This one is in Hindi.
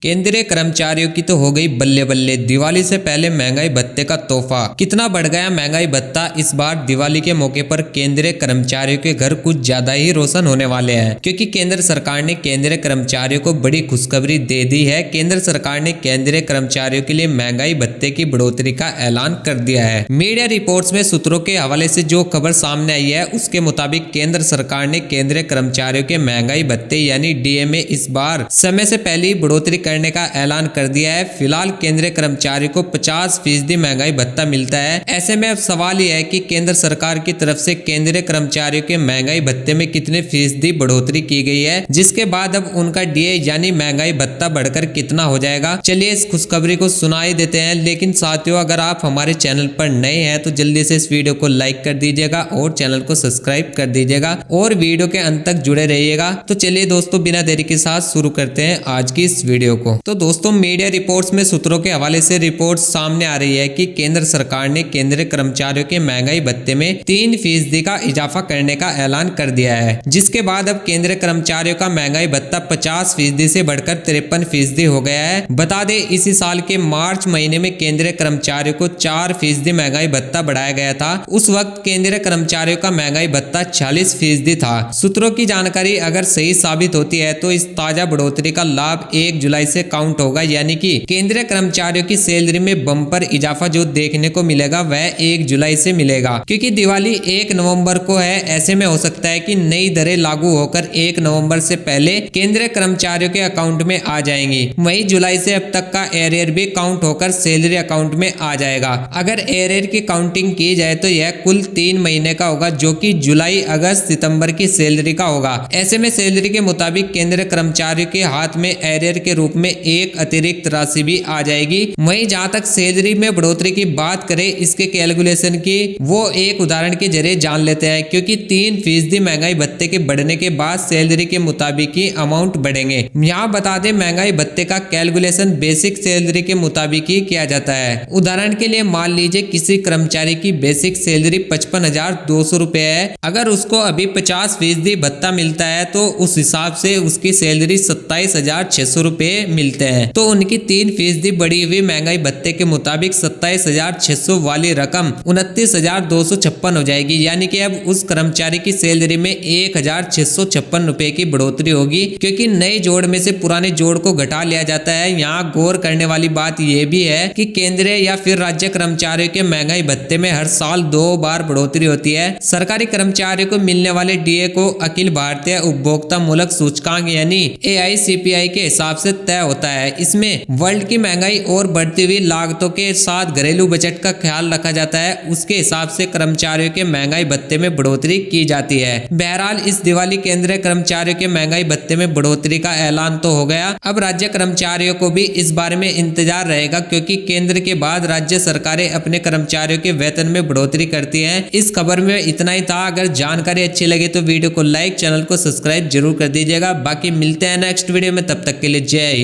केंद्रीय कर्मचारियों की तो हो गई बल्ले बल्ले। दिवाली से पहले महंगाई भत्ते का तोहफा। कितना बढ़ गया महंगाई भत्ता। इस बार दिवाली के मौके पर केंद्रीय कर्मचारियों के घर कुछ ज्यादा ही रोशन होने वाले हैं, क्योंकि केंद्र सरकार ने केंद्रीय कर्मचारियों को बड़ी खुशखबरी दे दी है। केंद्र सरकार ने केंद्रीय कर्मचारियों के लिए महंगाई भत्ते की बढ़ोतरी का ऐलान कर दिया है। मीडिया रिपोर्ट्स में सूत्रों के हवाले से जो खबर सामने आई है, उसके मुताबिक केंद्र सरकार ने केंद्रीय कर्मचारियों के महंगाई भत्ते यानी डीए में इस बार समय से पहले ही बढ़ोतरी करने का ऐलान कर दिया है। फिलहाल केंद्रीय कर्मचारियों को 50% महंगाई भत्ता मिलता है। ऐसे में अब सवाल यह है कि केंद्र सरकार की तरफ से केंद्रीय कर्मचारियों के महंगाई भत्ते में कितने फीसदी बढ़ोतरी की गई है, जिसके बाद अब उनका डीए यानी महंगाई भत्ता बढ़कर कितना हो जाएगा। चलिए इस खुशखबरी को सुनाई देते हैं। लेकिन साथियों, अगर आप हमारे चैनल पर नए हैं तो जल्दी से इस वीडियो को लाइक कर दीजिएगा और चैनल को सब्सक्राइब कर दीजिएगा और वीडियो के अंत तक जुड़े रहिएगा। तो चलिए दोस्तों, बिना देरी के साथ शुरू करते हैं आज की इस वीडियो को। तो दोस्तों, मीडिया रिपोर्ट्स में सूत्रों के हवाले से रिपोर्ट सामने आ रही है कि केंद्र सरकार ने केंद्रीय कर्मचारियों के महंगाई भत्ते में 3% का इजाफा करने का ऐलान कर दिया है, जिसके बाद अब केंद्रीय कर्मचारियों का महंगाई भत्ता 50% से बढ़कर 53% हो गया है। बता दें, इसी साल के मार्च महीने में केंद्रीय कर्मचारियों को 4% महंगाई भत्ता बढ़ाया गया था। उस वक्त केंद्रीय कर्मचारियों का महंगाई भत्ता 46% था। सूत्रों की जानकारी अगर सही साबित होती है तो इस ताजा बढ़ोतरी का लाभ 1 जुलाई से काउंट होगा, यानी कि केंद्रीय कर्मचारियों की सैलरी में बम्पर इजाफा जो देखने को मिलेगा वह 1 जुलाई से मिलेगा, क्योंकि दिवाली 1 नवंबर को है। ऐसे में हो सकता है कि नई दरें लागू होकर 1 नवंबर से पहले केंद्रीय कर्मचारियों के अकाउंट में आ जाएंगी। वहीं जुलाई से अब तक का एरियर भी काउंट होकर सैलरी अकाउंट में आ जाएगा। अगर एरियर की काउंटिंग की जाए तो यह कुल 3 महीने का होगा, जो कि जुलाई, अगस्त, सितंबर की सैलरी का होगा। ऐसे में सैलरी के मुताबिक केंद्रीय कर्मचारियों के हाथ में एरियर के रूप में एक अतिरिक्त राशि भी आ जाएगी। वहीं जहां तक सैलरी में बढ़ोतरी की बात करें, इसके कैलकुलेशन की वो एक उदाहरण के जरिए जान लेते हैं, क्योंकि 3% महंगाई भत्ते के बढ़ने के बाद सैलरी के मुताबिक ही अमाउंट बढ़ेंगे। यहाँ बता दें, महंगाई भत्ते का कैलकुलेशन बेसिक सैलरी के मुताबिक ही किया जाता है। उदाहरण के लिए मान लीजिए किसी कर्मचारी की बेसिक सैलरी 55,200 रुपए है। अगर उसको अभी 50% भत्ता मिलता है तो उस हिसाब से उसकी सैलरी 27,600 रुपए मिलते हैं। तो उनकी 3% बढ़ी हुई महंगाई भत्ते के मुताबिक 27,600 वाली रकम 29,256 हो जाएगी, यानी कि अब उस कर्मचारी की सैलरी में 1,656 रुपए की बढ़ोतरी होगी, क्योंकि नए जोड़ में से पुराने जोड़ को घटा लिया जाता है। यहाँ गौर करने वाली बात यह भी है कि केंद्रीय या फिर राज्य कर्मचारियों के महंगाई भत्ते में हर साल 2 बार बढ़ोतरी होती है। सरकारी कर्मचारियों को मिलने वाले डीए को अखिल भारतीय उपभोक्ता मूलक सूचकांक यानी AICPI के हिसाब से तय होता है। इसमें वर्ल्ड की महंगाई और बढ़ती हुई लागतों के साथ घरेलू बजट का ख्याल रखा जाता है। उसके हिसाब से कर्मचारियों के महंगाई भत्ते में बढ़ोतरी की जाती है। बहरहाल इस दिवाली केंद्रीय कर्मचारियों के महंगाई भत्ते में बढ़ोतरी का ऐलान तो हो गया। अब राज्य कर्मचारियों को भी इस बारे में इंतजार रहेगा, क्योंकि केंद्र के बाद राज्य सरकारें अपने कर्मचारियों के वेतन में बढ़ोतरी करती हैं। इस खबर में इतना ही था। अगर जानकारी अच्छी लगे तो वीडियो को लाइक, चैनल को सब्सक्राइब जरूर कर दीजिएगा। बाकी मिलते हैं नेक्स्ट वीडियो में, तब तक के लिए जय हिंद।